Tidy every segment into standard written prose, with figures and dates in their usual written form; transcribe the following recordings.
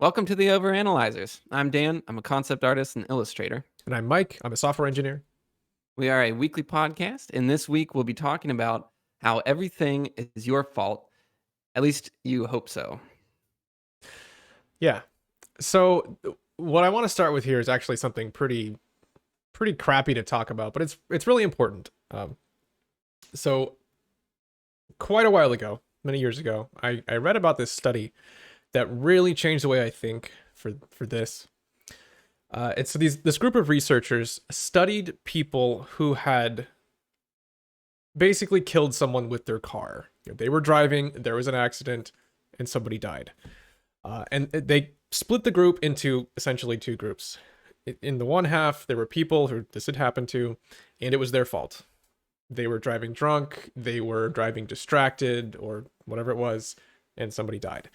Welcome to the Overanalyzers. I'm Dan. I'm a concept artist and illustrator. And I'm Mike. I'm a software engineer. We are a weekly podcast, and this week we'll be talking about how everything is your fault. At least you hope so. Yeah. So what I want to start with here is actually something pretty crappy to talk about, but it's really important. So quite a while ago, many years ago, I read about this study that really changed the way I think for this. It's this group of researchers studied people who had basically killed someone with their car. They were driving, there was an accident, and somebody died. And they split the group into essentially two groups. In the one half, there were people who this had happened to, and it was their fault. They were driving drunk, they were driving distracted, or whatever it was, and somebody died.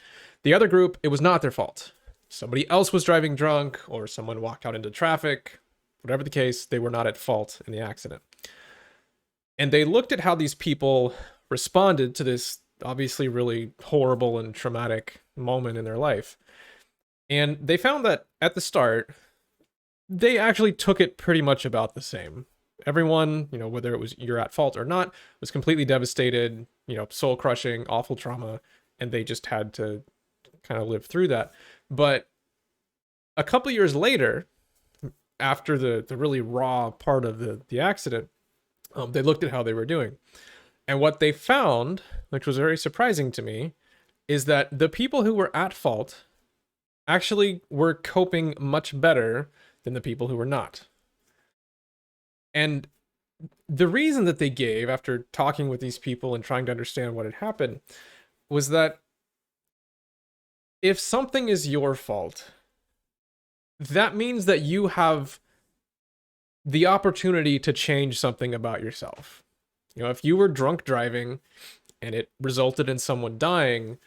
The other group, it was not their fault. Somebody else was driving drunk, or someone walked out into traffic. Whatever the case, they were not at fault in the accident. And they looked at how these people responded to this obviously really horrible and traumatic moment in their life. And they found that at the start, they actually took it pretty much about the same. Everyone, whether it was you're at fault or not, was completely devastated, soul crushing, awful trauma, and they just had to kind of live through that. But a couple years later, after the really raw part of the accident, they looked at how they were doing. And what they found, which was very surprising to me, is that the people who were at fault actually were coping much better than the people who were not. And the reason that they gave after talking with these people and trying to understand what had happened was that if something is your fault, that means that you have the opportunity to change something about yourself. If you were drunk driving and it resulted in someone dying,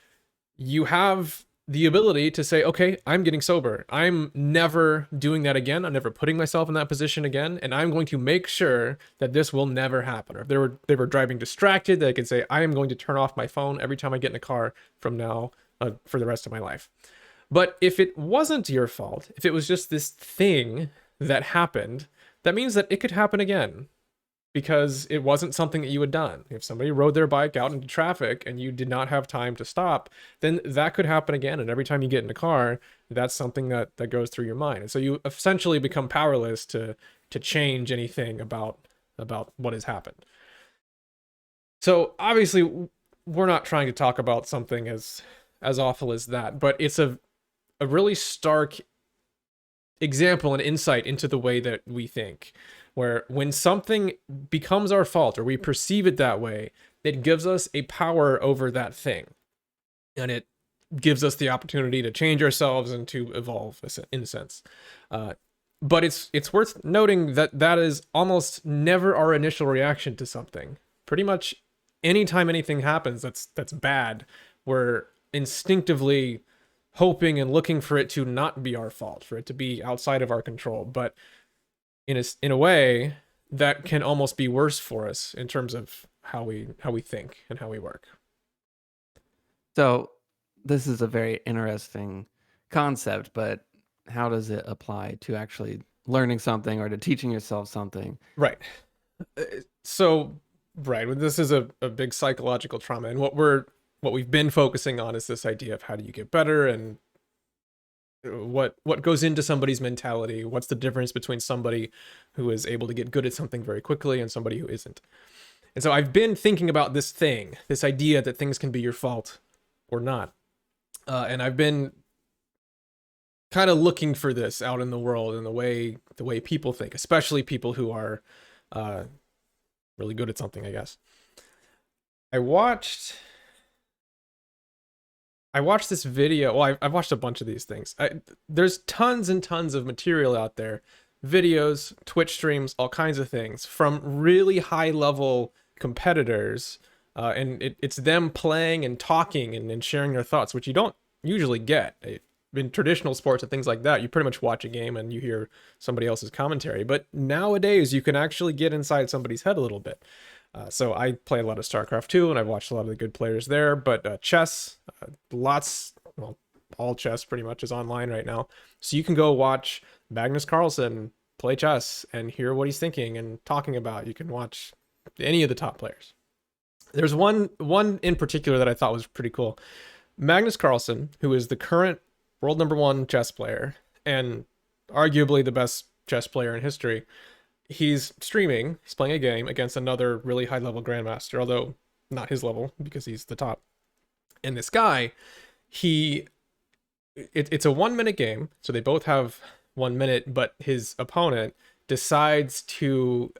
you have the ability to say, okay, I'm getting sober. I'm never doing that again. I'm never putting myself in that position again. And I'm going to make sure that this will never happen. Or if they were driving distracted, they could say, I am going to turn off my phone every time I get in a car from now for the rest of my life. But if it wasn't your fault, if it was just this thing that happened, that means that it could happen again. Because it wasn't something that you had done. If somebody rode their bike out into traffic and you did not have time to stop, then that could happen again. And every time you get in a car, that's something that goes through your mind. And so you essentially become powerless to change anything about what has happened. So obviously, we're not trying to talk about something as awful as that, but it's a really stark example and insight into the way that we think. Where when something becomes our fault or we perceive it that way, it gives us a power over that thing. And it gives us the opportunity to change ourselves and to evolve in a sense. But it's worth noting that is almost never our initial reaction to something. Pretty much anytime anything happens that's bad, we're instinctively hoping and looking for it to not be our fault, for it to be outside of our control. But in a way that can almost be worse for us in terms of how we think and how we work. So this is a very interesting concept, but how does it apply to actually learning something or to teaching yourself something? Right. So, right, this is a big psychological trauma, and what we've been focusing on is this idea of how do you get better and what goes into somebody's mentality. What's the difference between somebody who is able to get good at something very quickly and somebody who isn't? And so I've been thinking about this idea that things can be your fault or not. And I've been kind of looking for this out in the world and the way people think, especially people who are really good at something, I guess. I watched this video. Well, I've watched a bunch of these things. There's tons and tons of material out there, videos, Twitch streams, all kinds of things from really high level competitors. And it's them playing and talking and sharing their thoughts, which you don't usually get. In traditional sports and things like that, you pretty much watch a game and you hear somebody else's commentary. But nowadays, you can actually get inside somebody's head a little bit. So I play a lot of StarCraft 2, and I've watched a lot of the good players there. But chess, all chess pretty much is online right now. So you can go watch Magnus Carlsen play chess and hear what he's thinking and talking about. You can watch any of the top players. There's one in particular that I thought was pretty cool. Magnus Carlsen, who is the current world number one chess player and arguably the best chess player in history, he's streaming, he's playing a game against another really high level grandmaster, although not his level because he's the top. And this guy, it's a 1 minute game, so they both have 1 minute, but his opponent decides to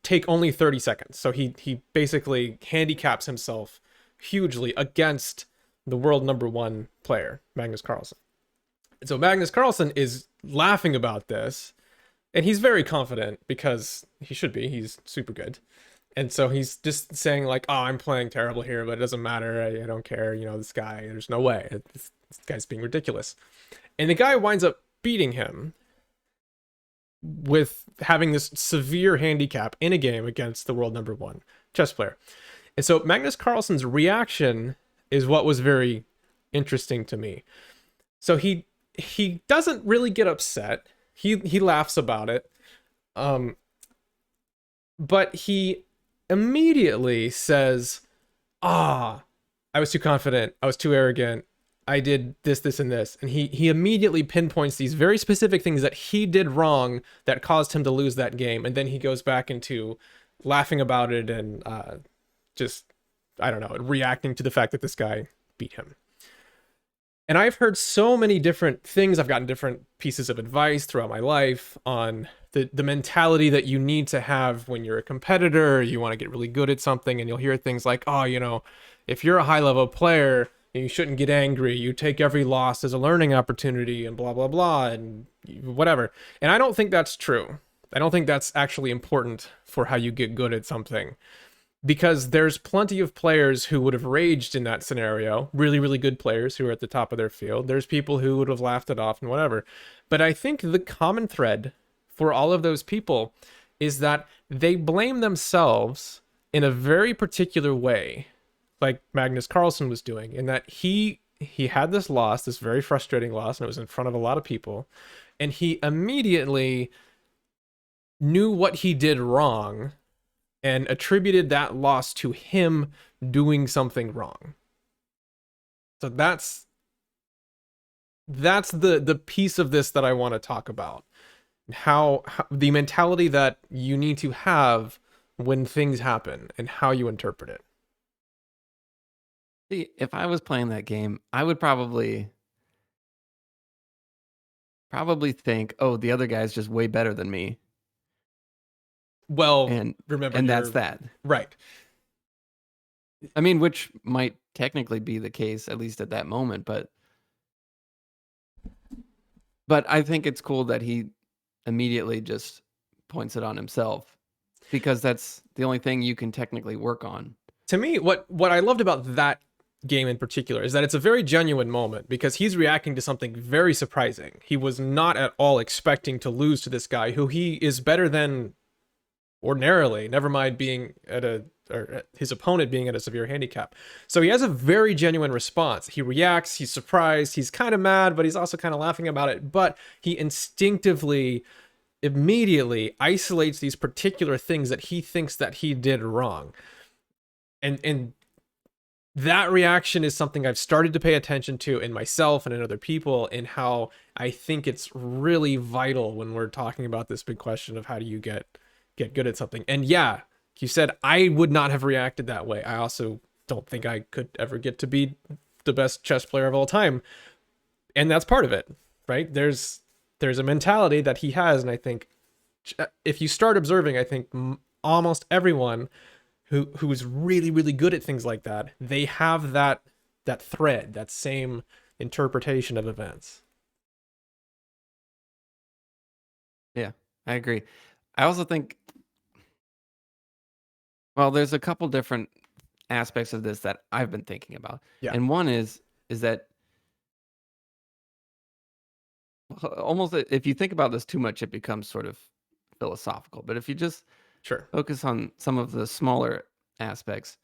take only 30 seconds. So he basically handicaps himself hugely against the world number one player, Magnus Carlsen. And so Magnus Carlsen is laughing about this, and he's very confident because he should be. He's super good. And so he's just saying like, "Oh, I'm playing terrible here, but it doesn't matter. I don't care. You know, this guy. There's no way. This guy's being ridiculous." And the guy winds up beating him with having this severe handicap in a game against the world number one chess player. And so Magnus Carlsen's reaction is what was very interesting to me. So he doesn't really get upset. He laughs about it. But he immediately says, I was too confident. I was too arrogant. I did this, this, and this. And he immediately pinpoints these very specific things that he did wrong that caused him to lose that game. And then he goes back into laughing about it and just, I don't know, reacting to the fact that this guy beat him. And I've heard so many different things. I've gotten different pieces of advice throughout my life on the mentality that you need to have when you're a competitor. You want to get really good at something, and you'll hear things like, "Oh, you know, if you're a high level player, you shouldn't get angry. You take every loss as a learning opportunity," and blah, blah, blah, and whatever. And I don't think that's true. I don't think that's actually important for how you get good at something. Because there's plenty of players who would have raged in that scenario, really, really good players who are at the top of their field. There's people who would have laughed it off and whatever. But I think the common thread for all of those people is that they blame themselves in a very particular way, like Magnus Carlsen was doing, in that he had this loss, this very frustrating loss, and it was in front of a lot of people, and he immediately knew what he did wrong and attributed that loss to him doing something wrong. So that's the piece of this that I want to talk about. How the mentality that you need to have when things happen and how you interpret it. See, if I was playing that game, I would probably think, "Oh, the other guy's just way better than me." Well, And remember, that's that. Right. I mean, which might technically be the case, at least at that moment, but I think it's cool that he immediately just points it on himself, because that's the only thing you can technically work on. To me, what I loved about that game in particular is that it's a very genuine moment because he's reacting to something very surprising. He was not at all expecting to lose to this guy who he is better than ordinarily, never mind being his opponent being at a severe handicap. So he has a very genuine response. He reacts, he's surprised, he's kind of mad, but he's also kind of laughing about it. But he instinctively, immediately isolates these particular things that he thinks that he did wrong. And that reaction is something I've started to pay attention to in myself and in other people, and how I think it's really vital when we're talking about this big question of how do you get good at something. And yeah, you said I would not have reacted that way. I also don't think I could ever get to be the best chess player of all time. And that's part of it, right? There's a mentality that he has, and I think if you start observing, I think almost everyone who's really, really good at things like that, they have that thread, that same interpretation of events. Yeah, I agree. I also think, well, there's a couple different aspects of this that I've been thinking about. Yeah. And one is that almost, if you think about this too much, it becomes sort of philosophical. But if you just Sure. focus on some of the smaller aspects,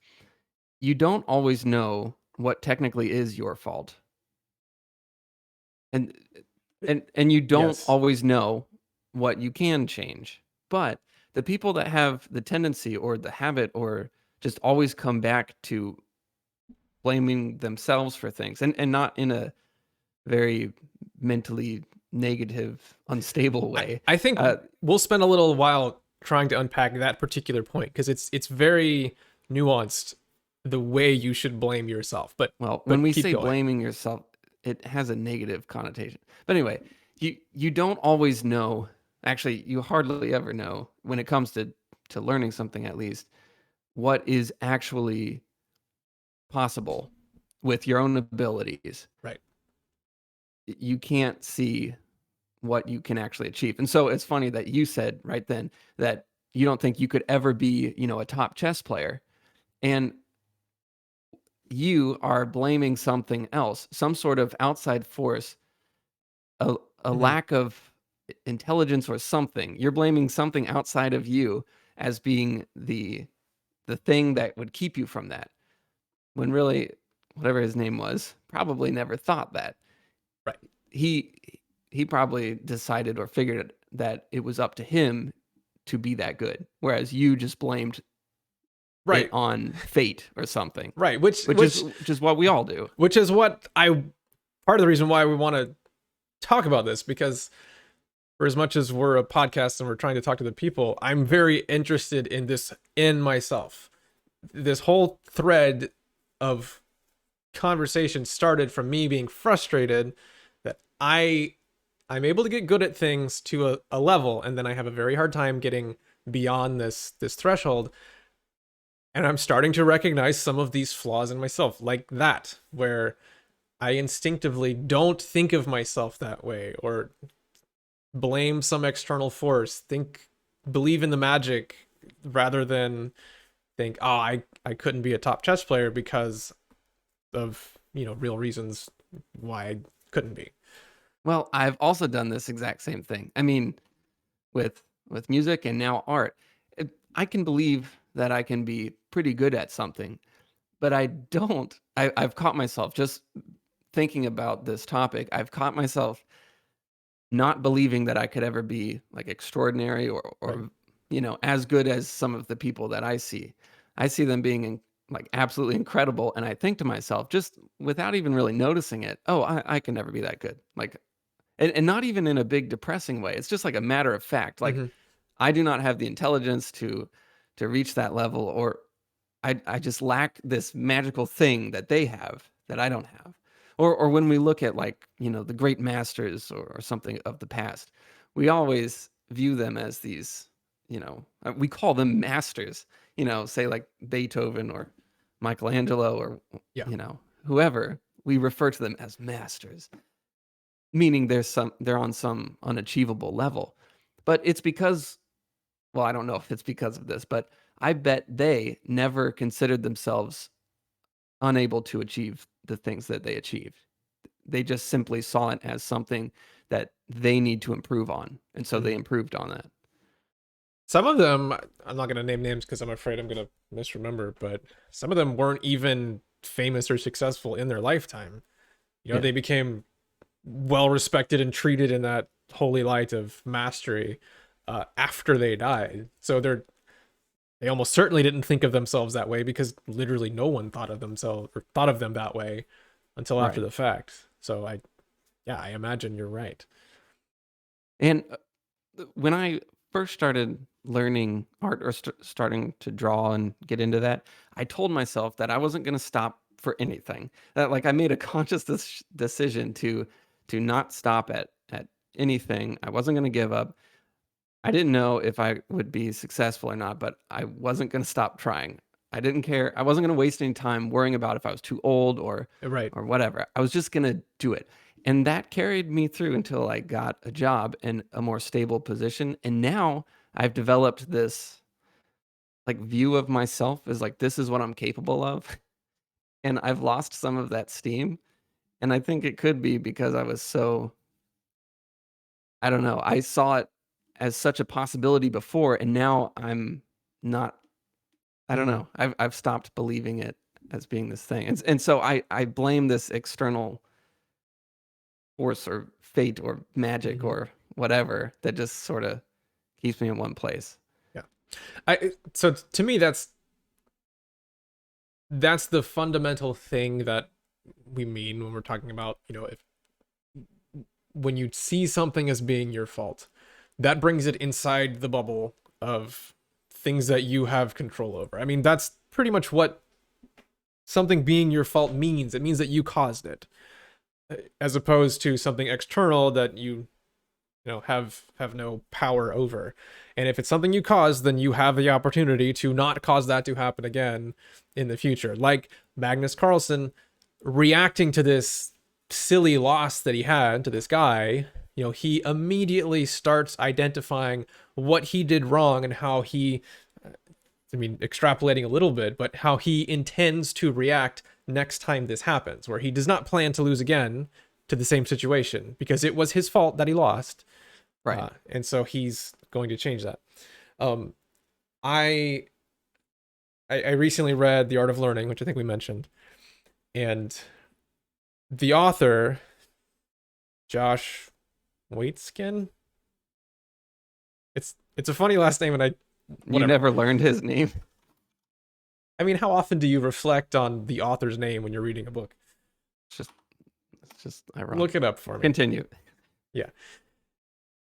you don't always know what technically is your fault. And and you don't Yes. always know what you can change. But the people that have the tendency or the habit or just always come back to blaming themselves for things, and not in a very mentally negative, unstable way. I think Uh, we'll spend a little while trying to unpack that particular point because it's very nuanced the way you should blame yourself. well, when But we keep say going. blaming yourself, it has a negative connotation. But anyway, you don't always know. Actually, you hardly ever know when it comes to learning something, at least, what is actually possible with your own abilities. Right. You can't see what you can actually achieve. And so it's funny that you said right then that you don't think you could ever be, a top chess player. And you are blaming something else, some sort of outside force, a Hmm. lack of intelligence or something. You're blaming something outside of you as being the thing that would keep you from that. When really whatever his name was probably never thought that. Right. He he probably decided or figured that it was up to him to be that good, whereas you just blamed it Right. on fate or something, Right. Which which is which what we all do. which is what I part of the reason why we want to talk about this because for as much as we're a podcast and we're trying to talk to the people, I'm very interested in this in myself. This whole thread of conversation started from me being frustrated that I'm able to get good at things to a level and then I have a very hard time getting beyond this threshold, and I'm starting to recognize some of these flaws in myself, like that where I instinctively don't think of myself that way or blame some external force, believe in the magic rather than think, oh, I couldn't be a top chess player because of, real reasons why I couldn't be. Well, I've also done this exact same thing. I mean, with music and now art, I can believe that I can be pretty good at something, but I don't. I've caught myself just thinking about this topic. I've caught myself not believing that I could ever be like extraordinary Right. or as good as some of the people that I see. I see them being like absolutely incredible, and I think to myself, just without even really noticing it, oh, I can never be that good. Like, and not even in a big depressing way. It's just like a matter of fact. Like, Mm-hmm. I do not have the intelligence to reach that level, or I just lack this magical thing that they have that I don't have. Or when we look at, like, the great masters or something of the past, we always view them as these, we call them masters, say like Beethoven or Michelangelo or Yeah. whoever, we refer to them as masters, meaning they're on some unachievable level. But it's because, well, I don't know if it's because of this, but I bet they never considered themselves unable to achieve the things that they achieved. They just simply saw it as something that they need to improve on, and so they Mm-hmm. improved on that. Some of them, I'm not going to name names because I'm afraid I'm going to misremember, but some of them weren't even famous or successful in their lifetime. Yeah. They became well respected and treated in that holy light of mastery after they died. So they almost certainly didn't think of themselves that way because literally no one thought of themselves or thought of them that way until after Right. the fact. So I imagine you're right. And when I first started learning art or starting to draw and get into that, I told myself that I wasn't going to stop for anything. That, like, I made a conscious decision to not stop at anything. I wasn't going to give up. I didn't know if I would be successful or not, but I wasn't going to stop trying. I didn't care. I wasn't going to waste any time worrying about if I was too old Right. or whatever. I was just going to do it. And that carried me through until I got a job in a more stable position. And now I've developed this like view of myself as like this is what I'm capable of. And I've lost some of that steam. And I think it could be because I was so, I don't know, I saw it as such a possibility before, and now I'm not. I don't Mm-hmm. know. I've stopped believing it as being this thing, and so I blame this external force or fate or magic or whatever that just sort of keeps me in one place. Yeah. So to me, that's the fundamental thing that we mean when we're talking about, if when you see something as being your fault, that brings it inside the bubble of things that you have control over. I mean, that's pretty much what something being your fault means. It means that you caused it, as opposed to something external that you have no power over. And if it's something you caused, then you have the opportunity to not cause that to happen again in the future. Like Magnus Carlsen reacting to this silly loss that he had to this guy, he immediately starts identifying what he did wrong and how he, extrapolating a little bit, but how he intends to react next time this happens, where he does not plan to lose again to the same situation because it was his fault that he lost. Right. And so he's going to change that. I recently read The Art of Learning, which I think we mentioned, and the author, Josh Waitzkin. It's a funny last name, and You never learned his name. I mean, how often do you reflect on the author's name when you're reading a book? It's just ironic. Look it up for me. Continue. Yeah.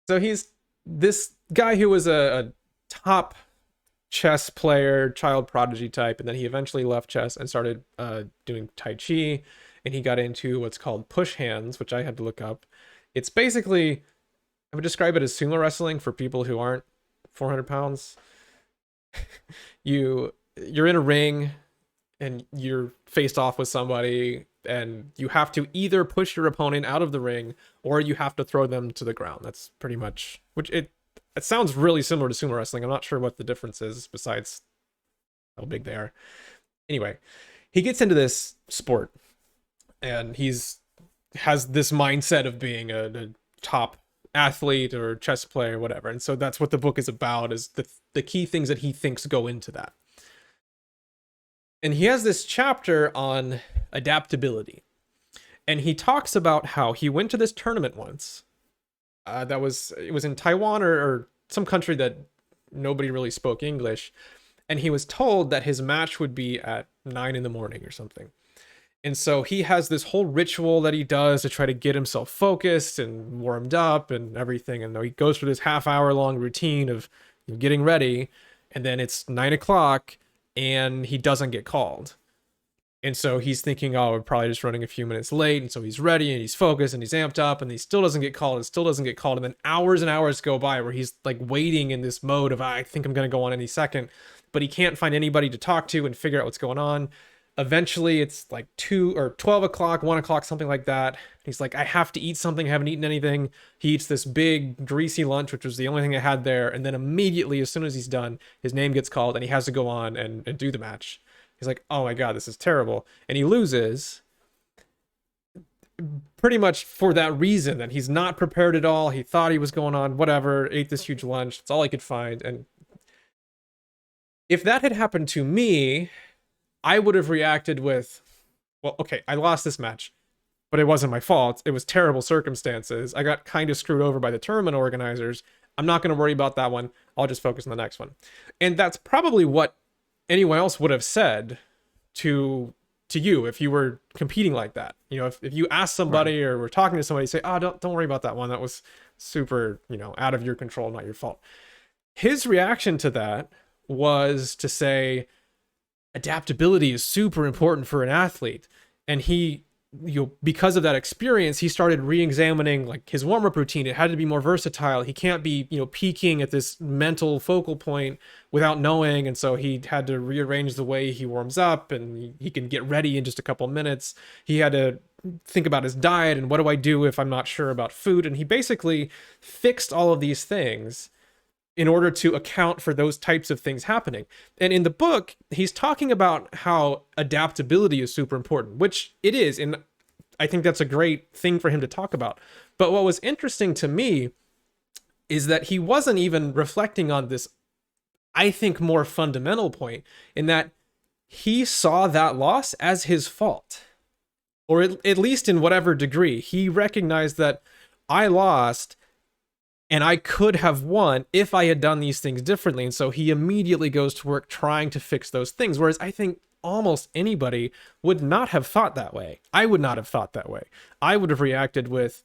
So he's this guy who was a top chess player, child prodigy type, and then he eventually left chess and started doing Tai Chi, and he got into what's called push hands, which I had to look up. It's basically, I would describe it as sumo wrestling for people who aren't 400 pounds. You're in a ring and you're faced off with somebody, and you have to either push your opponent out of the ring or you have to throw them to the ground. That's pretty much, which it sounds really similar to sumo wrestling. I'm not sure what the difference is besides how big they are. Anyway, he gets into this sport and has this mindset of being a top athlete or chess player or whatever. And so that's what the book is about, is the key things that he thinks go into that. And he has this chapter on adaptability. And he talks about how he went to this tournament once. It was in Taiwan or some country that nobody really spoke English. And he was told that his match would be at 9 a.m. or something. And so he has this whole ritual that he does to try to get himself focused and warmed up and everything. And he goes through this half-hour long routine of getting ready. And then it's 9 o'clock and he doesn't get called. And so he's thinking, oh, we're probably just running a few minutes late. And so he's ready and he's focused and he's amped up, and he still doesn't get called and still doesn't get called. And then hours and hours go by where he's like waiting in this mode of, I think I'm going to go on any second, but he can't find anybody to talk to and figure out what's going on. Eventually it's like 2 or 12 o'clock, 1 o'clock, something like that. He's like, I have to eat something. I haven't eaten anything. He eats this big greasy lunch, which was the only thing I had there. And then immediately, as soon as he's done, his name gets called and he has to go on and do the match. He's like, oh my God, this is terrible. And he loses pretty much for that reason, that he's not prepared at all. He thought he was going on, whatever, ate this huge lunch. It's all he could find. And if that had happened to me, I would have reacted with, well, okay, I lost this match, but it wasn't my fault. It was terrible circumstances. I got kind of screwed over by the tournament organizers. I'm not going to worry about that one. I'll just focus on the next one. And that's probably what anyone else would have said to you if you were competing like that. If you asked somebody or were talking to somebody, say, oh, don't worry about that one. That was super, out of your control, not your fault. His reaction to that was to say, adaptability is super important for an athlete. And he, because of that experience, he started re-examining like his warm-up routine. It had to be more versatile. He can't be, peaking at this mental focal point without knowing. And so he had to rearrange the way he warms up, and he can get ready in just a couple of minutes. He had to think about his diet and what do I do if I'm not sure about food. And he basically fixed all of these things in order to account for those types of things happening. And in the book, he's talking about how adaptability is super important, which it is. And I think that's a great thing for him to talk about. But what was interesting to me is that he wasn't even reflecting on this, I think, more fundamental point, in that he saw that loss as his fault. or at least in whatever degree. He recognized that I lost and I could have won if I had done these things differently. And so he immediately goes to work trying to fix those things. Whereas I think almost anybody would not have thought that way. I would not have thought that way. I would have reacted with,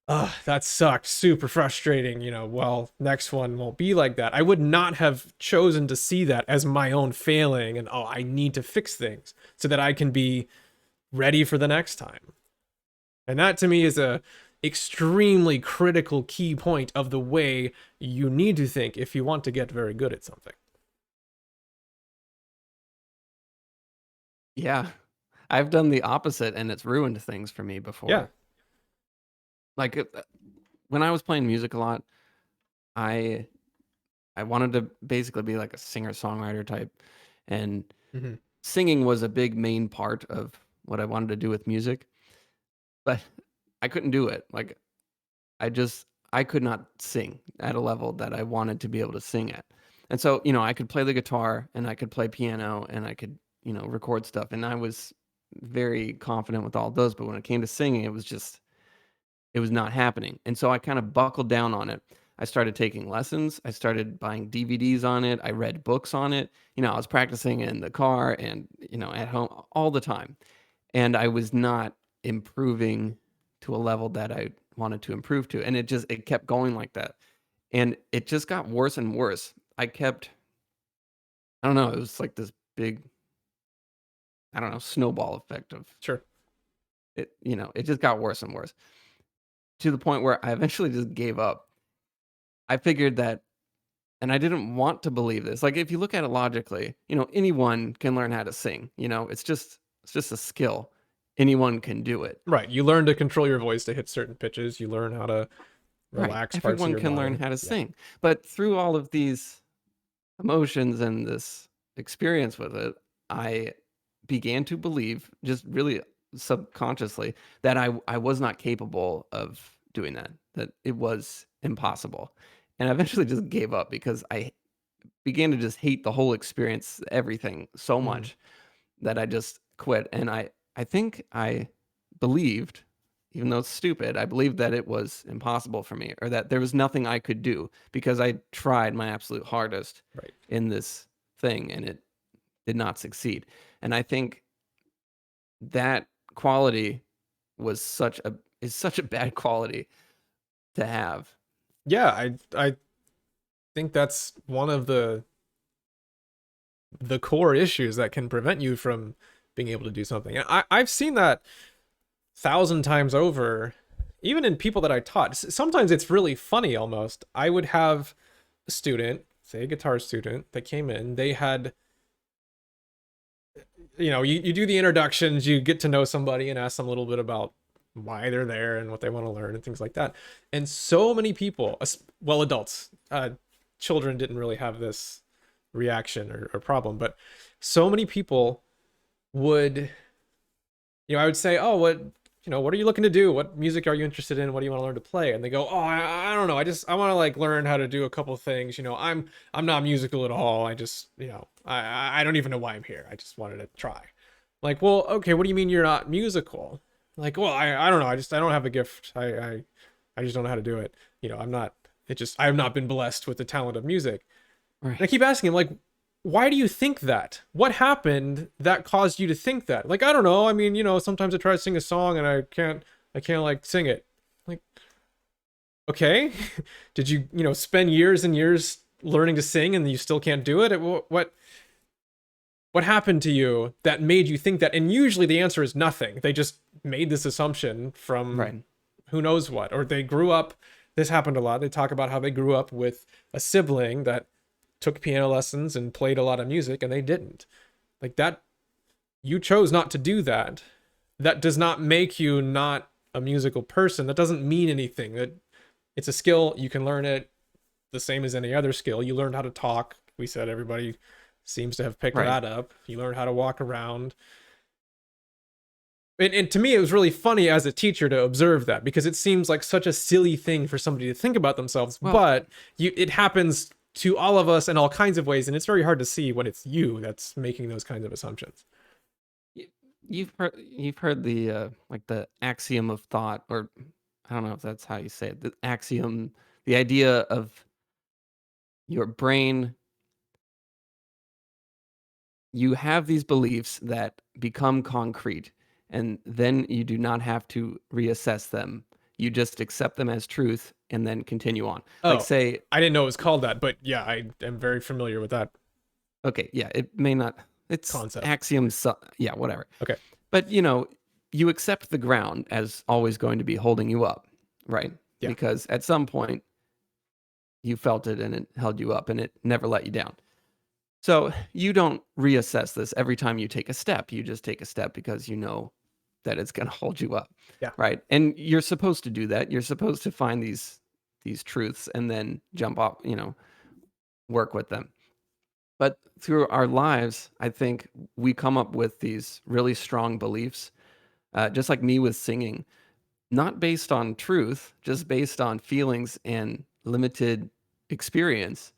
oh, that sucked, super frustrating, well, next one won't be like that. I would not have chosen to see that as my own failing and, oh, I need to fix things so that I can be ready for the next time. And that to me is a extremely critical key point of the way you need to think if you want to get very good at something. Yeah. I've done the opposite and it's ruined things for me before. Yeah. Like when I was playing music a lot, I wanted to basically be like a singer-songwriter type, and Mm-hmm. singing was a big main part of what I wanted to do with music, but I couldn't do it. Like I could not sing at a level that I wanted to be able to sing at. And so, I could play the guitar and I could play piano and I could, record stuff, and I was very confident with all those, but when it came to singing, it was not happening. And so I kind of buckled down on it. I started taking lessons. I started buying DVDs on it. I read books on it. I was practicing in the car and, at home all the time. And I was not improving to a level that I wanted to improve to. And it kept going like that. And it just got worse and worse. I don't know, it was like this big, I don't know, snowball effect of Sure. it, it just got worse and worse to the point where I eventually just gave up. I figured that, and I didn't want to believe this. Like if you look at it logically, anyone can learn how to sing. It's just a skill. Anyone can do it. Right. You learn to control your voice to hit certain pitches. You learn how to Right. relax parts of Everyone your can learn body. how to Yeah. sing. But through all of these emotions and this experience with it, I began to believe, just really subconsciously, that I was not capable of doing that it was impossible. And I eventually just gave up because I began to just hate the whole experience, everything so Mm. much that I just quit. And I think I believed, even though it's stupid, I believed that it was impossible for me, or that there was nothing I could do because I tried my absolute hardest Right. in this thing and it did not succeed. And I think that quality is such a bad quality to have. Yeah, I think that's one of the core issues that can prevent you from being able to do something. And I've seen that 1,000 times over, even in people that I taught. Sometimes it's really funny almost. I would have a student, say a guitar student, that came in. They had, you do the introductions, you get to know somebody and ask them a little bit about why they're there and what they want to learn and things like that. And so many people, well, adults, children didn't really have this reaction or problem, but so many people would, I would say, oh, what are you looking to do? What music are you interested in? What do you want to learn to play? And they go, oh, I don't know. I want to like learn how to do a couple things. I'm not musical at all. I just, I don't even know why I'm here. I just wanted to try. Like, well, okay, what do you mean you're not musical? Like, well, I don't know. I don't have a gift. I just don't know how to do it. I have not been blessed with the talent of music. Right. And I keep asking him, like, why do you think that? What happened that caused you to think that? Like, I don't know. I mean, sometimes I try to sing a song and I can't like sing it. Like, okay. Did you, spend years and years learning to sing and you still can't do it? What happened to you that made you think that? And usually the answer is nothing. They just made this assumption from Right. who knows what, or they grew up. This happened a lot. They talk about how they grew up with a sibling that took piano lessons and played a lot of music and they didn't. Like that, you chose not to do that. That does not make you not a musical person. That doesn't mean anything. That it's a skill. You can learn it the same as any other skill. You learned how to talk. We said everybody seems to have picked Right. that up. You learn how to walk around. And to me, it was really funny as a teacher to observe that because it seems like such a silly thing for somebody to think about themselves. Well- but it happens to all of us in all kinds of ways, and it's very hard to see when it's you that's making those kinds of assumptions. you've heard the like the axiom of thought, or I don't know if that's how you say it. The axiom, the idea of your brain, you have these beliefs that become concrete, and then you do not have to reassess them. You just accept them as truth and then continue on. Like, Oh, say, I didn't know it was called that, but yeah, I am very familiar with that okay, yeah, it may not, it's concept. axioms, yeah, whatever. Okay. But, you accept the ground as always going to be holding you up, right? Yeah. Because at some point you felt it and it held you up and it never let you down. So you don't reassess this every time you take a step. You just take a step because you know that it's going to hold you up, Yeah. right? And you're supposed to do that. You're supposed to find these truths and then jump off, work with them. But through our lives, I think we come up with these really strong beliefs, just like me with singing, not based on truth, just based on feelings and limited experience.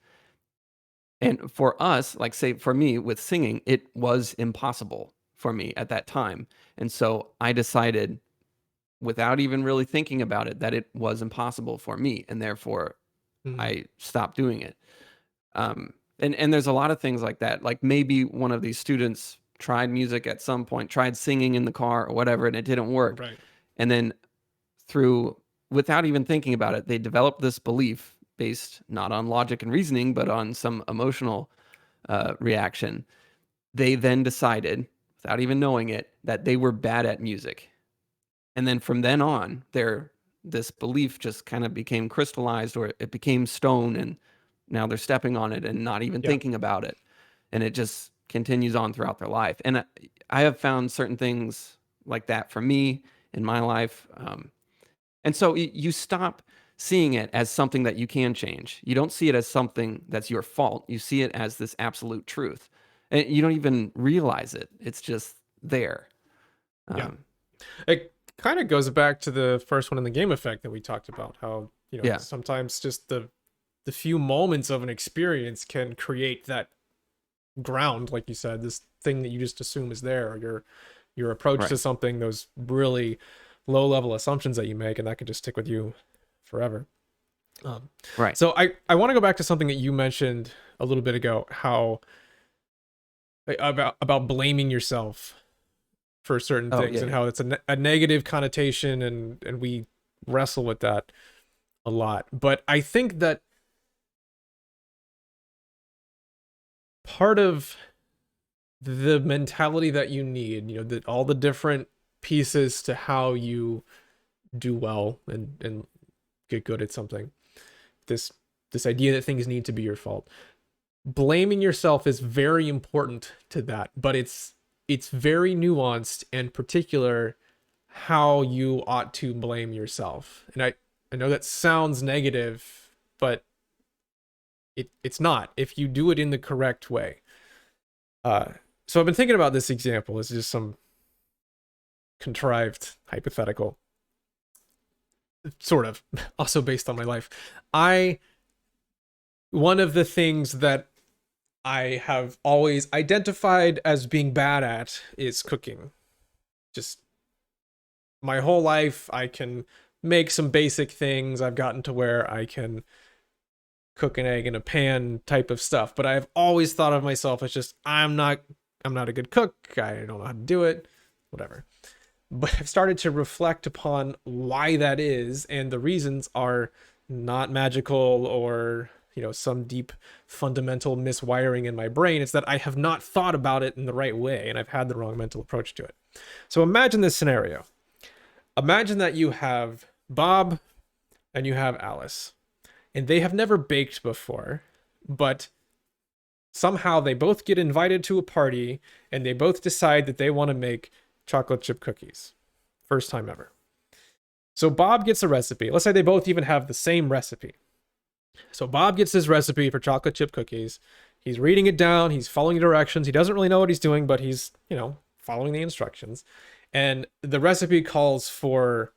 And for us, like say for me with singing, it was impossible for me at that time. And so I decided without even really thinking about it that it was impossible for me. And therefore Mhm. I stopped doing it. And there's a lot of things like that. Like maybe one of these students tried music at some point, tried singing in the car or whatever, and it didn't work. Right. And then through, without even thinking about it, they developed this belief based not on logic and reasoning, but on some emotional reaction. They then decided, without even knowing it, that they were bad at music. And then from then on, this belief just kind of became crystallized, or it became stone, and now they're stepping on it and not even Yeah. thinking about it. And it just continues on throughout their life. And I have found certain things like that for me in my life. And so you stop seeing it as something that you can change. You don't see it as something that's your fault. You see it as this absolute truth. And you don't even realize it. It's just there. Yeah. Um, It kind of goes back to the first one in the game effect that we talked about, how, yeah, sometimes just the few moments of an experience can create that ground, like you said, this thing that you just assume is there, or your approach to right, something, those really low level assumptions that you make, and that could just stick with you forever. Um, right. so I want to go back to something that you mentioned a little bit ago, how about blaming yourself for certain Oh, things, yeah, and yeah. how it's a negative connotation, and we wrestle with that a lot. But I think that part of the mentality that you need, that all the different pieces to how you do well and get good at something, this this idea that things need to be your fault, blaming yourself is very important to that, but it's very nuanced and particular how you ought to blame yourself. And I know that sounds negative, but it's not if you do it in the correct way. So I've been thinking about this example. It's just some contrived hypothetical, sort of, also based on my life. I One of the things that I have always identified as being bad at is cooking. Just my whole life, I can make some basic things. I've gotten to where I can cook an egg in a pan type of stuff, but I've always thought of myself as just I'm not a good cook. I don't know how to do it, whatever. But I've started to reflect upon why that is, and the reasons are not magical or some deep fundamental miswiring in my brain. It's that I have not thought about it in the right way, and I've had the wrong mental approach to it. So imagine this scenario. Imagine that you have Bob and you have Alice, and they have never baked before, but somehow they both get invited to a party and they both decide that they want to make chocolate chip cookies. First time ever. So Bob gets a recipe. Let's say they both even have the same recipe. So Bob gets his recipe for chocolate chip cookies. He's reading it down. He's following the directions. He doesn't really know what he's doing, but he's, following the instructions. And the recipe calls for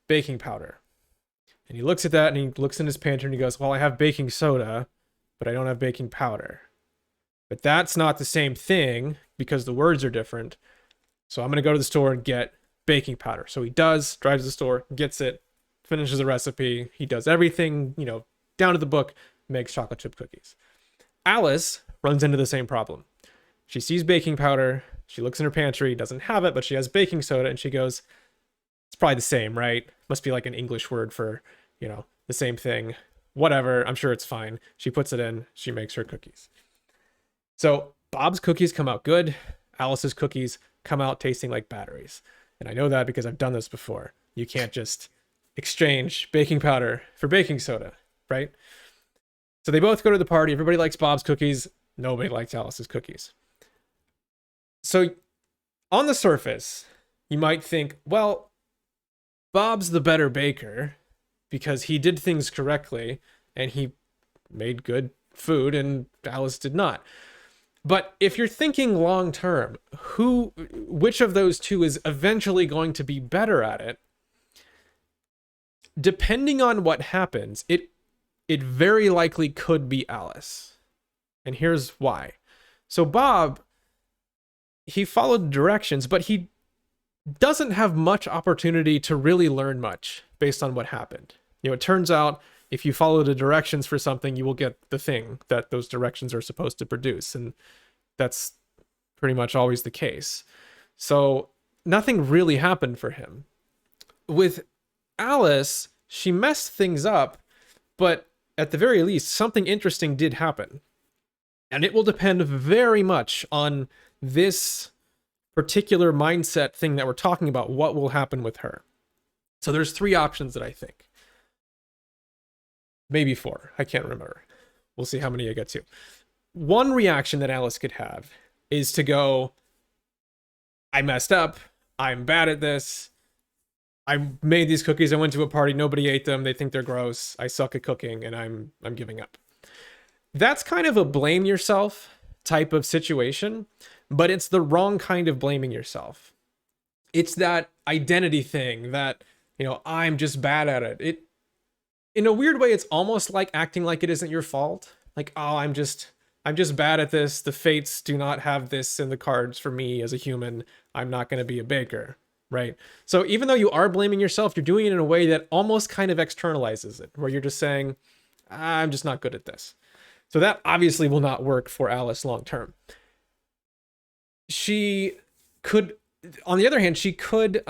baking powder. And he looks at that and he looks in his pantry and he goes, well, I have baking soda, but I don't have baking powder. But that's not the same thing because the words are different. So I'm going to go to the store and get baking powder. So he does, drives to the store, gets it, finishes the recipe. He does everything, down to the book, makes chocolate chip cookies. Alice runs into the same problem. She sees baking powder. She looks in her pantry, doesn't have it, but she has baking soda, and she goes, it's probably the same, right? Must be like an English word for, the same thing. Whatever, I'm sure it's fine. She puts it in, she makes her cookies. So Bob's cookies come out good. Alice's cookies come out tasting like batteries. And I know that because I've done this before. You can't just exchange baking powder for baking soda, right? So they both go to the party. Everybody likes Bob's cookies. Nobody likes Alice's cookies. So on the surface, you might think, well, Bob's the better baker because he did things correctly and he made good food and Alice did not. But if you're thinking long term, which of those two is eventually going to be better at it? Depending on what happens, it very likely could be Alice. And here's why. So Bob, he followed directions, but he doesn't have much opportunity to really learn much based on what happened. It turns out if you follow the directions for something, you will get the thing that those directions are supposed to produce. And that's pretty much always the case. So nothing really happened for him. With Alice, she messed things up, but at the very least, something interesting did happen. And it will depend very much on this particular mindset thing that we're talking about, what will happen with her. So there's 3 options that I think. Maybe 4. I can't remember. We'll see how many I get to. One reaction that Alice could have is to go, I messed up. I'm bad at this. I made these cookies. I went to a party. Nobody ate them. They think they're gross. I suck at cooking and I'm giving up. That's kind of a blame yourself type of situation, but it's the wrong kind of blaming yourself. It's that identity thing that, I'm just bad at it. In a weird way, it's almost like acting like it isn't your fault. Like, oh, I'm just bad at this. The fates do not have this in the cards for me as a human. I'm not going to be a baker, right? So even though you are blaming yourself, you're doing it in a way that almost kind of externalizes it, where you're just saying, I'm just not good at this. So that obviously will not work for Alice long term. She could, on the other hand, she could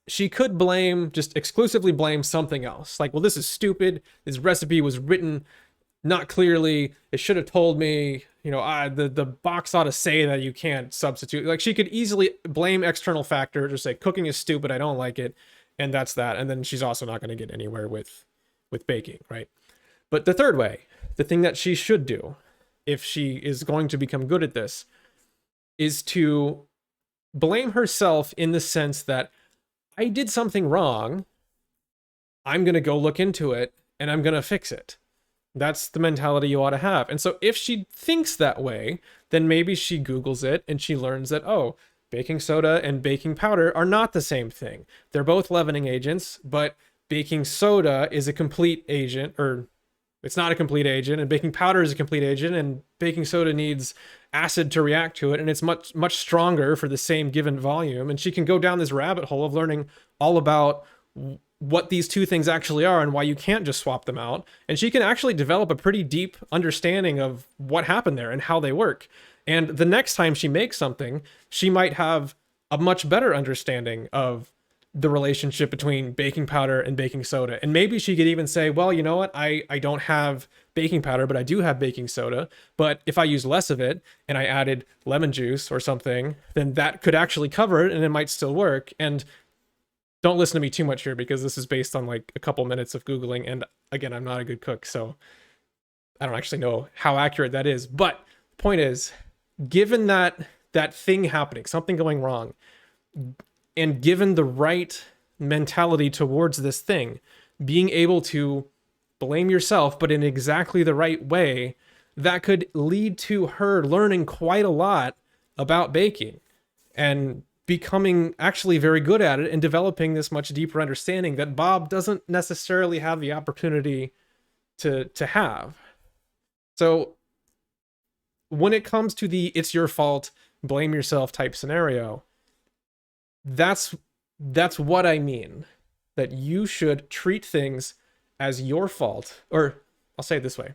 just exclusively blame something else. Like, well, this is stupid. This recipe was written not clearly. It should have told me, the box ought to say that you can't substitute. Like, she could easily blame external factors or say cooking is stupid. I don't like it. And that's that. And then she's also not going to get anywhere with baking, right? But the third way, the thing that she should do if she is going to become good at this, is to blame herself in the sense that I did something wrong. I'm going to go look into it and I'm going to fix it. That's the mentality you ought to have. And so if she thinks that way, then maybe she Googles it and she learns that, oh, baking soda and baking powder are not the same thing. They're both leavening agents, but baking soda is a complete agent, or it's not a complete agent, and baking powder is a complete agent, and baking soda needs acid to react to it, and it's much, much stronger for the same given volume. And she can go down this rabbit hole of learning all about what these two things actually are and why you can't just swap them out. And she can actually develop a pretty deep understanding of what happened there and how they work. And the next time she makes something, she might have a much better understanding of the relationship between baking powder and baking soda. And maybe she could even say, well, you know what? I don't have baking powder, but I do have baking soda. But if I use less of it and I added lemon juice or something, then that could actually cover it and it might still work. And don't listen to me too much here because this is based on like a couple minutes of Googling. And again, I'm not a good cook, so I don't actually know how accurate that is. But the point is, given that thing happening, something going wrong, and given the right mentality towards this thing, being able to blame yourself, but in exactly the right way, that could lead to her learning quite a lot about baking and becoming actually very good at it and developing this much deeper understanding that Bob doesn't necessarily have the opportunity to have. So when it comes to the it's your fault blame yourself type scenario, that's what I mean. That you should treat things as your fault. Or I'll say it this way.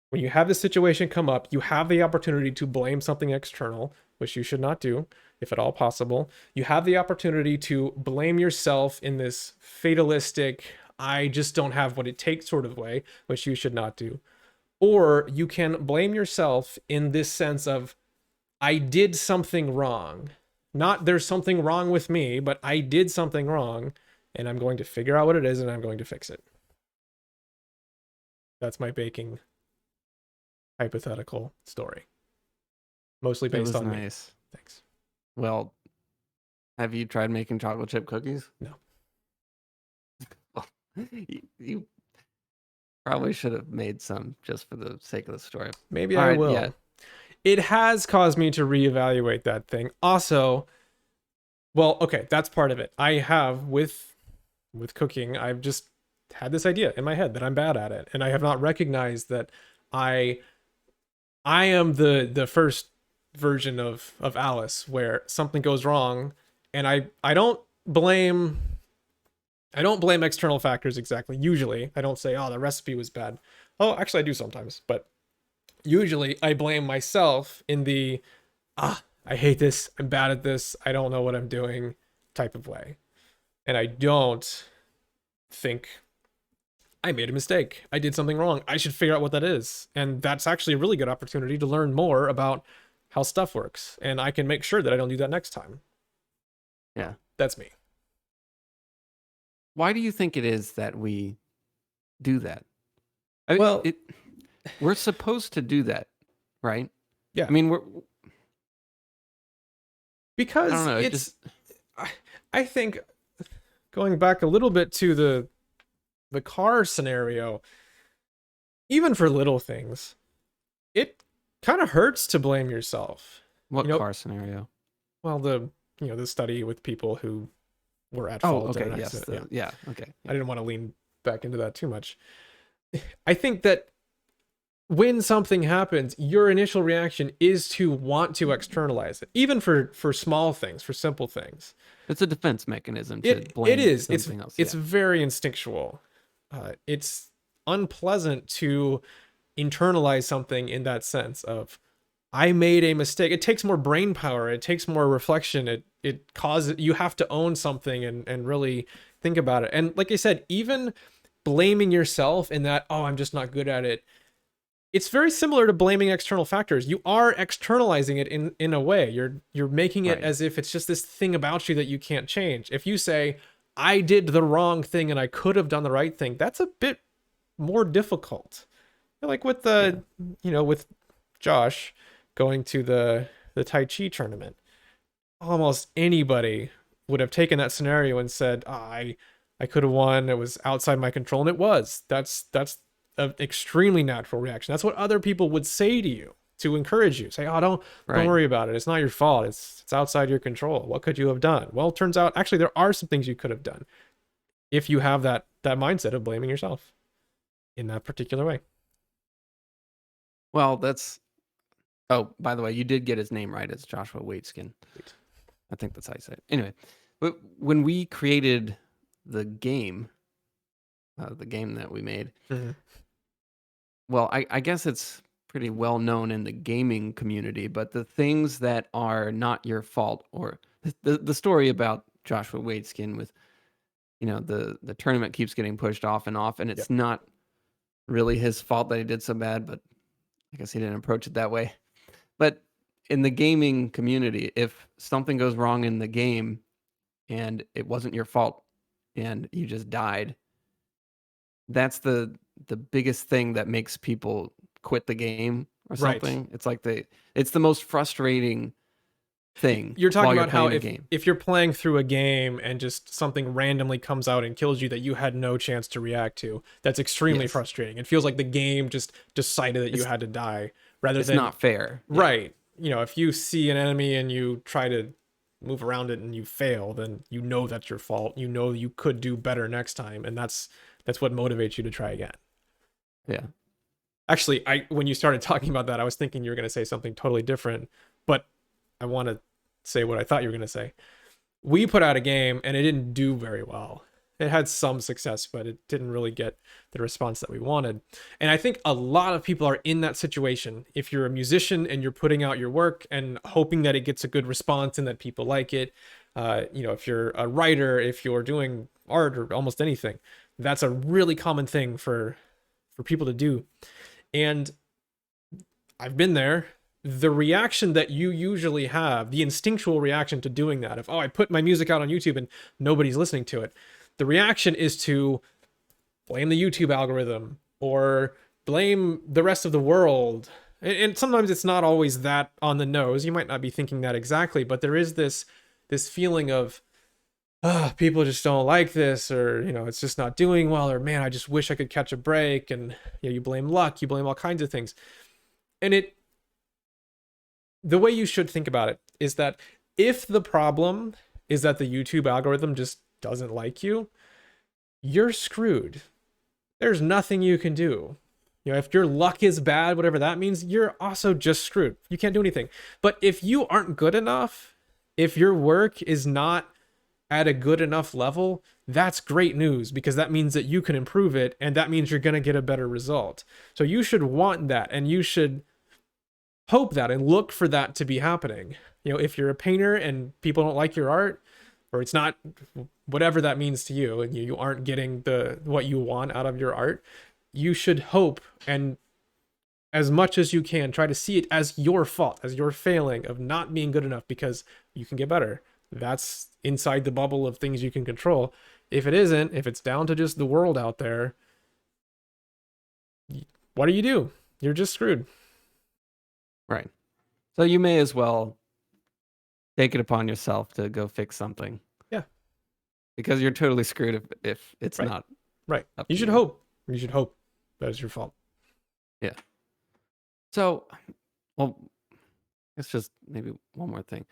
When you have this situation come up, you have the opportunity to blame something external, which you should not do, if at all possible. You have the opportunity to blame yourself in this fatalistic, I just don't have what it takes sort of way, which you should not do. Or you can blame yourself in this sense of, I did something wrong. Not there's something wrong with me, but I did something wrong, and I'm going to figure out what it is, and I'm going to fix it. That's my baking hypothetical story. Mostly based on nice. Me. Thanks. Well, have you tried making chocolate chip cookies? No. You probably should have made some just for the sake of the story. Maybe I will. Yeah. It has caused me to reevaluate that thing. Also, well, okay, that's part of it. I have with cooking, I've just had this idea in my head that I'm bad at it, and I have not recognized that I am the first version of Alice where something goes wrong, and I don't blame external factors exactly. Usually, I don't say, "Oh, the recipe was bad." Oh, actually I do sometimes, but usually I blame myself in the I hate this, I'm bad at this, I don't know what I'm doing type of way. And I don't think I made a mistake. I did something wrong. I should figure out what that is. And that's actually a really good opportunity to learn more about how stuff works. And I can make sure that I don't do that next time. Yeah. That's me. Why do you think it is that we do that? We're supposed to do that, right? Yeah. I mean, because I don't know, I think going back a little bit to the car scenario, even for little things, it kind of hurts to blame yourself. What car scenario? Well, the study with people who were at fault. Okay, yes. Okay. Yeah. I didn't want to lean back into that too much. I think that when something happens, your initial reaction is to want to externalize it, even for small things, for simple things. It's a defense mechanism to blame it is. Something else. It's very instinctual. It's unpleasant to internalize something in that sense of, I made a mistake. It takes more brain power. It takes more reflection. It causes, you have to own something and really think about it. And like I said, even blaming yourself in that, oh, I'm just not good at it. It's very similar to blaming external factors. You are externalizing it in a way. You're making it as if it's just this thing about you that you can't change. If you say, I did the wrong thing and I could have done the right thing, that's a bit more difficult. Like with with Josh going to the Tai Chi tournament, almost anybody would have taken that scenario and said, I could have won. It was outside my control. And it was. That's an extremely natural reaction. That's what other people would say to you to encourage you. Say, oh, don't worry about it. It's not your fault. It's outside your control. What could you have done? Well, it turns out actually there are some things you could have done if you have that mindset of blaming yourself in that particular way. Well, oh, by the way, you did get his name right. It's Joshua Waitzkin. I think that's how you say it. Anyway, but when we created the game that we made, well, I guess it's pretty well known in the gaming community, but the things that are not your fault, or the story about Joshua Waitzkin with, the tournament keeps getting pushed off, and it's not really his fault that he did so bad, but I guess he didn't approach it that way. But in the gaming community, if something goes wrong in the game and it wasn't your fault and you just died, that's the biggest thing that makes people quit the game or something. Right. It's like it's the most frustrating thing. You're talking about how if you're playing through a game and just something randomly comes out and kills you that you had no chance to react to, that's extremely frustrating. It feels like the game just decided that you had to die rather than... It's not fair. Right. If you see an enemy and you try to move around it and you fail, then that's your fault. You could do better next time, and that's what motivates you to try again. Yeah. Actually, when you started talking about that, I was thinking you were going to say something totally different, but I want to say what I thought you were going to say. We put out a game and it didn't do very well. It had some success, but it didn't really get the response that we wanted. And I think a lot of people are in that situation. If you're a musician and you're putting out your work and hoping that it gets a good response and that people like it, if you're a writer, if you're doing art or almost anything, that's a really common thing for people to do. And I've been there. The reaction that you usually have, the instinctual reaction to doing that, of, oh, I put my music out on YouTube and nobody's listening to it. The reaction is to blame the YouTube algorithm or blame the rest of the world. And sometimes it's not always that on the nose. You might not be thinking that exactly, but there is this feeling of, people just don't like this, or it's just not doing well, or man, I just wish I could catch a break. And you blame luck, you blame all kinds of things. And the way you should think about it is that if the problem is that the YouTube algorithm just doesn't like you, you're screwed. There's nothing you can do. If your luck is bad, whatever that means, you're also just screwed. You can't do anything. But if you aren't good enough, if your work is not at a good enough level, that's great news, because that means that you can improve it, and that means you're going to get a better result. So you should want that, and you should hope that and look for that to be happening. If you're a painter and people don't like your art, or it's not, whatever that means to you, and you aren't getting what you want out of your art, you should hope, and as much as you can, try to see it as your fault, as your failing of not being good enough, because you can get better. That's inside the bubble of things you can control. If it isn't, if it's down to just the world out there, what do you do? You're just screwed. Right. So you may as well take it upon yourself to go fix something. Yeah. Because you're totally screwed if it's right. not. Right. Up You to should you. hope. You should hope that it's your fault. Yeah. So, well, it's just maybe one more thing.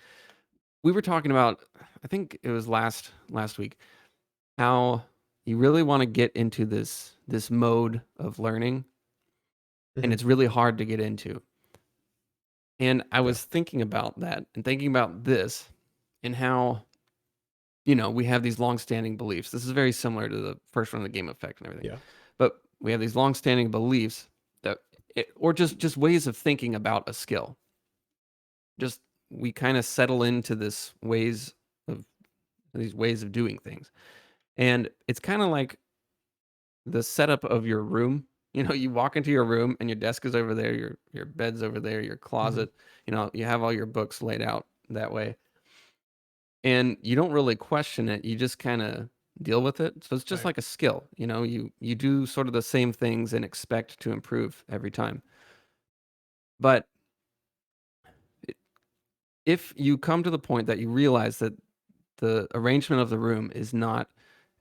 We were talking about, I think it was last week, how you really want to get into this mode of learning, and it's really hard to get into. And I was thinking about that and thinking about this and how, we have these long-standing beliefs. This is very similar to the first one, the game effect and everything. Yeah. But we have these long-standing beliefs that, or just ways of thinking about a skill. Just we kind of settle into these ways of doing things. And it's kind of like the setup of your room. You walk into your room and your desk is over there, your bed's over there, your closet, you have all your books laid out that way. And you don't really question it, you just kind of deal with it. So it's just Right. like a skill, you do sort of the same things and expect to improve every time. But if you come to the point that you realize that the arrangement of the room is not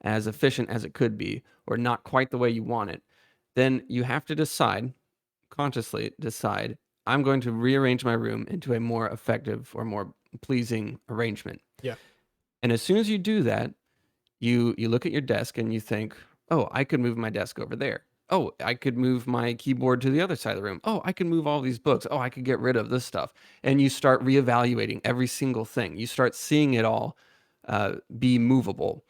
as efficient as it could be, or not quite the way you want it, then you have to consciously decide, I'm going to rearrange my room into a more effective or more pleasing arrangement. Yeah. And as soon as you do that, you look at your desk and you think, oh, I could move my desk over there. Oh, I could move my keyboard to the other side of the room. Oh, I can move all these books. Oh, I could get rid of this stuff. And you start reevaluating every single thing. You start seeing it all be movable.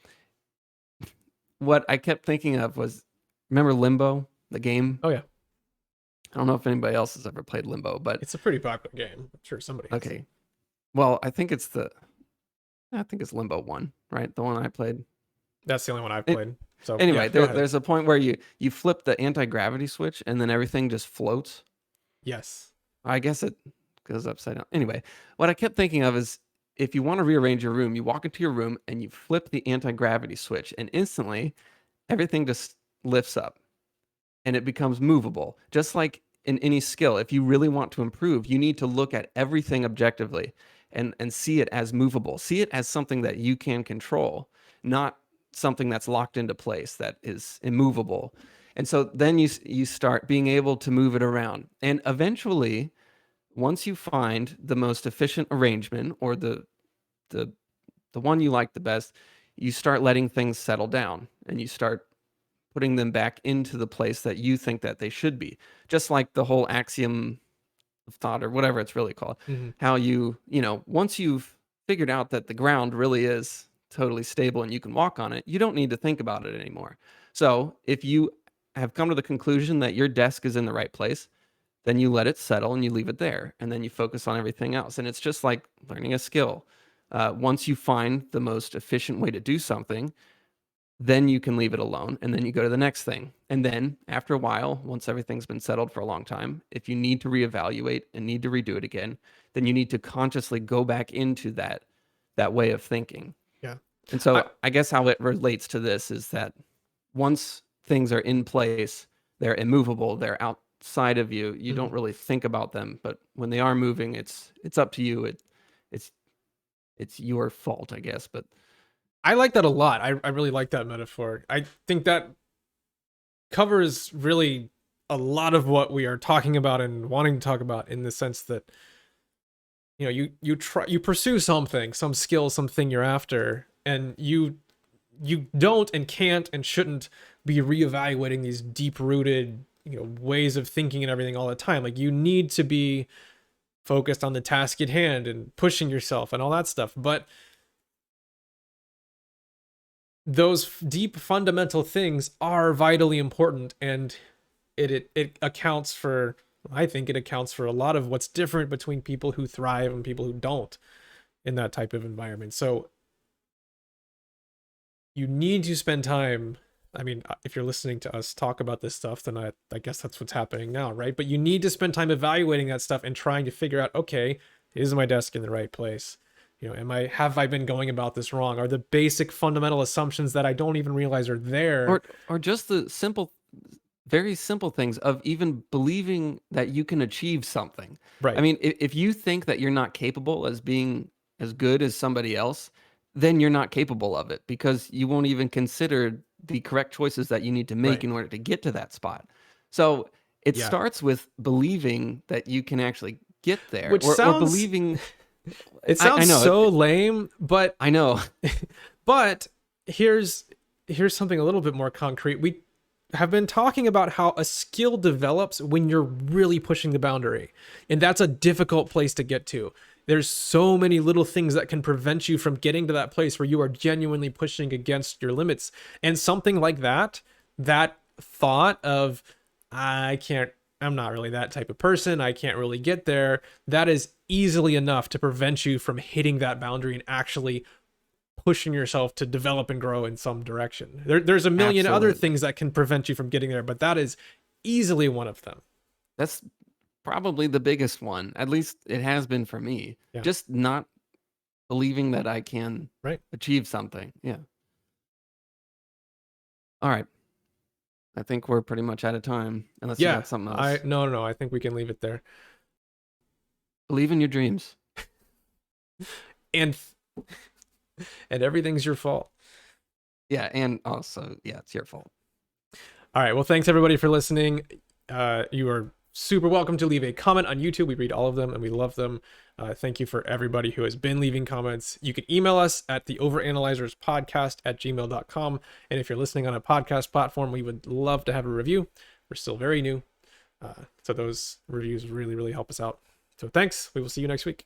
What I kept thinking of was, remember Limbo, the game? Oh yeah. I don't know if anybody else has ever played Limbo, but It's a pretty popular game. I'm sure somebody has. okay. Well, I think it's Limbo 1, right? The one I played. That's the only one I've played. So Anyway, yeah, there's a point where you flip the anti-gravity switch and then everything just floats. Yes. I guess it goes upside down. Anyway, what I kept thinking of is, if you want to rearrange your room, you walk into your room and you flip the anti-gravity switch, and instantly everything just lifts up and it becomes movable. Just like in any skill, if you really want to improve, you need to look at everything objectively and see it as movable. See it as something that you can control, not something that's locked into place, that is immovable. And so then you start being able to move it around. And eventually, once you find the most efficient arrangement, or the one you like the best, you start letting things settle down and you start putting them back into the place that you think that they should be. Just like the whole axiom of thought or whatever it's really called. Mm-hmm. How once you've figured out that the ground really is totally stable and you can walk on it, you don't need to think about it anymore. So if you have come to the conclusion that your desk is in the right place, then you let it settle and you leave it there. And then you focus on everything else. And it's just like learning a skill. Once you find the most efficient way to do something, then you can leave it alone and then you go to the next thing. And then after a while, once everything's been settled for a long time, if you need to reevaluate and need to redo it again, then you need to consciously go back into that way of thinking. Yeah. And so I guess how it relates to this is that once things are in place, they're immovable, they're outside of you. You don't really think about them, but when they are moving, it's up to you. It's your fault, I guess, but I like that a lot. I really like that metaphor. I think that covers really a lot of what we are talking about and wanting to talk about, in the sense that, you pursue something, some skill, something you're after, and you don't and can't and shouldn't be reevaluating these deep rooted, ways of thinking and everything all the time. Like, you need to be focused on the task at hand and pushing yourself and all that stuff. But those deep fundamental things are vitally important, and it accounts for, I think it accounts for a lot of what's different between people who thrive and people who don't in that type of environment. So you need to spend time. I mean, if you're listening to us talk about this stuff, then I guess that's what's happening now, right? But you need to spend time evaluating that stuff and trying to figure out, okay, is my desk in the right place? Have I been going about this wrong? Are the basic fundamental assumptions that I don't even realize are there? Or just the very simple things of even believing that you can achieve something. Right. I mean, if you think that you're not capable as being as good as somebody else, then you're not capable of it, because you won't even consider the correct choices that you need to make in order to get to that spot. So it starts with believing that you can actually get there, Which or sounds... believing. It sounds I know, so lame, but I know. But here's something a little bit more concrete. We have been talking about how a skill develops when you're really pushing the boundary, and that's a difficult place to get to. There's so many little things that can prevent you from getting to that place where you are genuinely pushing against your limits. And something like that thought of, I'm not really that type of person, I can't really get there, that is easily enough to prevent you from hitting that boundary and actually pushing yourself to develop and grow in some direction. There's a million other things that can prevent you from getting there, but that is easily one of them. That's probably the biggest one. At least it has been for me. Yeah. Just not believing that I can achieve something. Yeah. All right. I think we're pretty much out of time, unless you got something else. No, I think we can leave it there. Believe in your dreams. And everything's your fault. Yeah, and also, it's your fault. All right, well, thanks everybody for listening. You are super welcome to leave a comment on YouTube. We read all of them and we love them. Thank you for everybody who has been leaving comments. You can email us at theoveranalyzerspodcast@gmail.com. And if you're listening on a podcast platform, we would love to have a review. We're still very new. So those reviews really, really help us out. So thanks. We will see you next week.